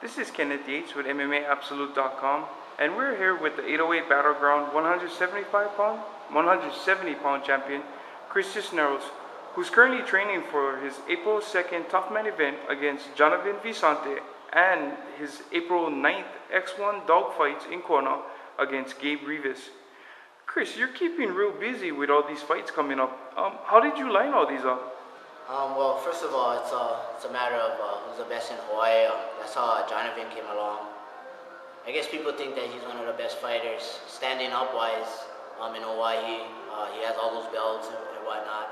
This is Kenneth Yates with Mmaabsolute.com, and we're here with the 808 Battleground 170 pound champion, Chris Cisneros, who's currently training for his April 2nd Tough Man event against Jonathan Vicente and his April 9th X1 dogfights in Kona against Gabe Rivas. Chris, you're keeping real busy with all these fights coming up. How did you line all these up? Well, first of all, it's a matter of who's the best in Hawaii. That's how Jonathan came along. I guess people think that he's one of the best fighters, standing up wise in Hawaii. He has all those belts and whatnot.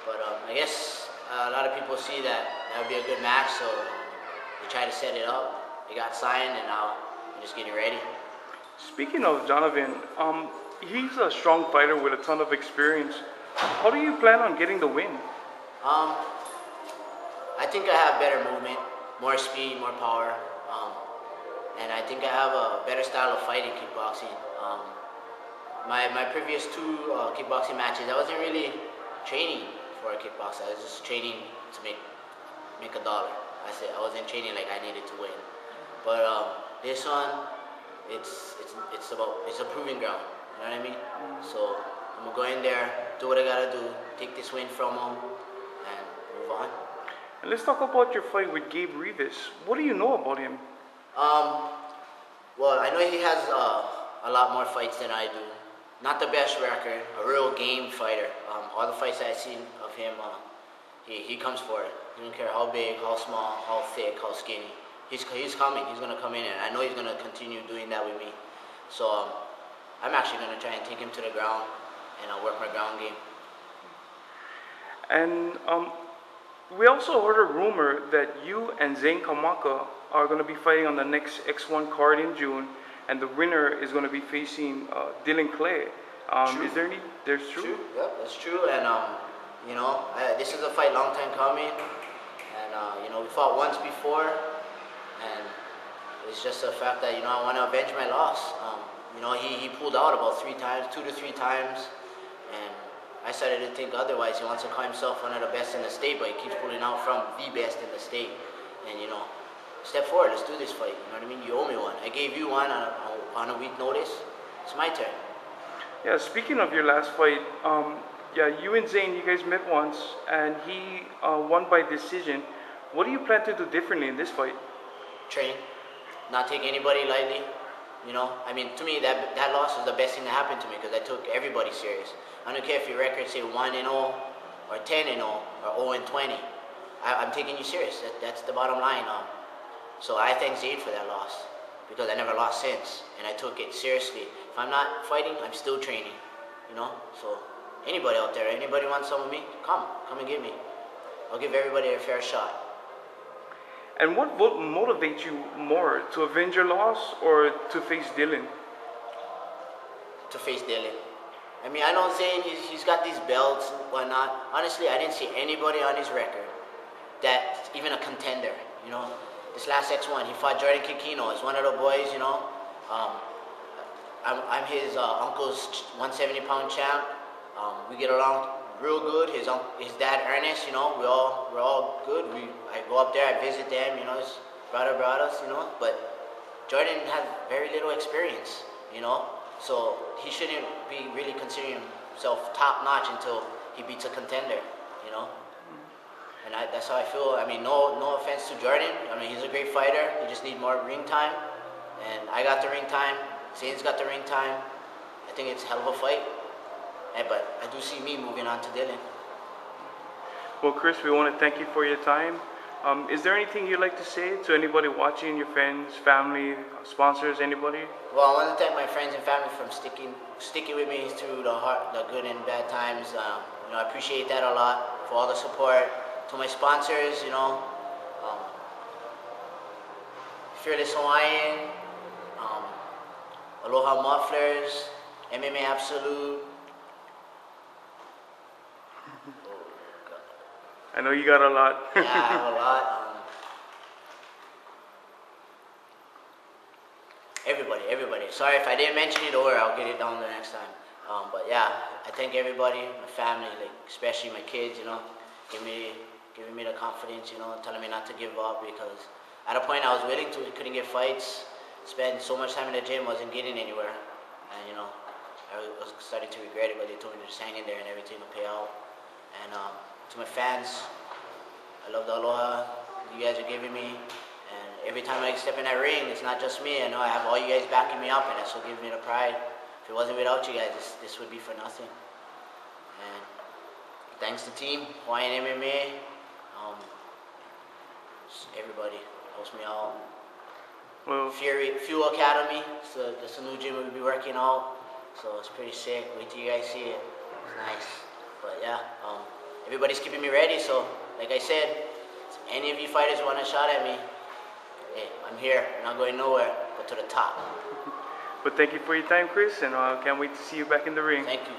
But I guess a lot of people see that would be a good match, so they try to set it up. It got signed, and now I'm just getting ready. Speaking of Jonathan, he's a strong fighter with a ton of experience. How do you plan on getting the win? I think I have better movement, more speed, more power, and I think I have a better style of fighting kickboxing. My previous two kickboxing matches, I wasn't really training for a kickboxer. I was just training to make $1. I wasn't training like I needed to win. But this one, it's a proving ground. You know what I mean? So I'm gonna go in there, do what I gotta do, take this win from him, and move on. And let's talk about your fight with Gabe Rivas. What do you know about him? Well, I know he has a lot more fights than I do. Not the best record, a real game fighter. All the fights that I've seen of him, he comes for it. He don't care how big, how small, how thick, how skinny. He's coming. He's gonna come in, and I know he's gonna continue doing that with me. So I'm actually gonna try and take him to the ground, and I'll work my ground game. And we also heard a rumor that you and Zane Kamaka are going to be fighting on the next X1 card in June, and the winner is going to be facing Dylan Clay. Is there any? There's true. True. Yep, that's true. And this is a fight long time coming, and we fought once before, and it's just a fact that I want to avenge my loss. He pulled out about 3 times, 2 to 3 times, and I started to think otherwise. He wants to call himself one of the best in the state, but he keeps pulling out from the best in the state. And step forward, let's do this fight. You know what I mean? You owe me one. I gave you one on a week notice. It's my turn. Yeah, speaking of your last fight, you and Zane, you guys met once, and he won by decision. What do you plan to do differently in this fight? Train, not take anybody lightly. To me, that loss was the best thing that happened to me because I took everybody serious. I don't care if your record say 1-0 or 10-0 or 0-20. I'm taking you serious. That's the bottom line. So I thank Zane for that loss because I never lost since, and I took it seriously. If I'm not fighting, I'm still training. So anybody out there, anybody wants some of me, come and get me. I'll give everybody a fair shot. And what motivates you more, to avenge your loss or to face Dylan? To face Dylan. I know Zane, he's got these belts and whatnot. Honestly, I didn't see anybody on his record that's even a contender. This last X1, he fought Jordan Kikino. He's one of the boys, I'm his uncle's 170-pound champ. We get along real good. His dad Ernest, we're all good. I go up there, I visit them, his brother brought us, But Jordan has very little experience, so he shouldn't be really considering himself top notch until he beats a contender, And that's how I feel. No offense to Jordan. He's a great fighter. He just needs more ring time, and I got the ring time. Zane's got the ring time. I think it's a hell of a fight. But I do see me moving on to Dylan. Well, Chris, we want to thank you for your time. Is there anything you'd like to say to anybody watching, your friends, family, sponsors, anybody? Well, I want to thank my friends and family for sticking with me through the good and bad times. I appreciate that a lot, for all the support. To my sponsors, Fearless Hawaiian, Aloha Mufflers, Mmaabsolute. I know you got a lot. Yeah, I have a lot. Everybody. Sorry if I didn't mention it, or I'll get it down the next time. But yeah, I thank everybody, my family, especially my kids. Giving me the confidence, telling me not to give up, because at a point I was willing to, couldn't get fights, spent so much time in the gym, wasn't getting anywhere, and you know, I was starting to regret it. But they told me to just hang in there and everything will pay out. And to my fans, I love the aloha you guys are giving me. And every time I step in that ring, it's not just me. I know I have all you guys backing me up, and that's what gives me the pride. If it wasn't without you guys, this would be for nothing. And thanks to team Hawaiian MMA, everybody helps me out. Well, Fuel Academy, so that's a new gym we'll be working out. So it's pretty sick. Wait till you guys see it. It's nice. But yeah, everybody's keeping me ready. So like I said, if any of you fighters want a shot at me, hey, I'm here. I'm not going nowhere, but to the top. but thank you for your time, Chris, and can't wait to see you back in the ring. Thank you.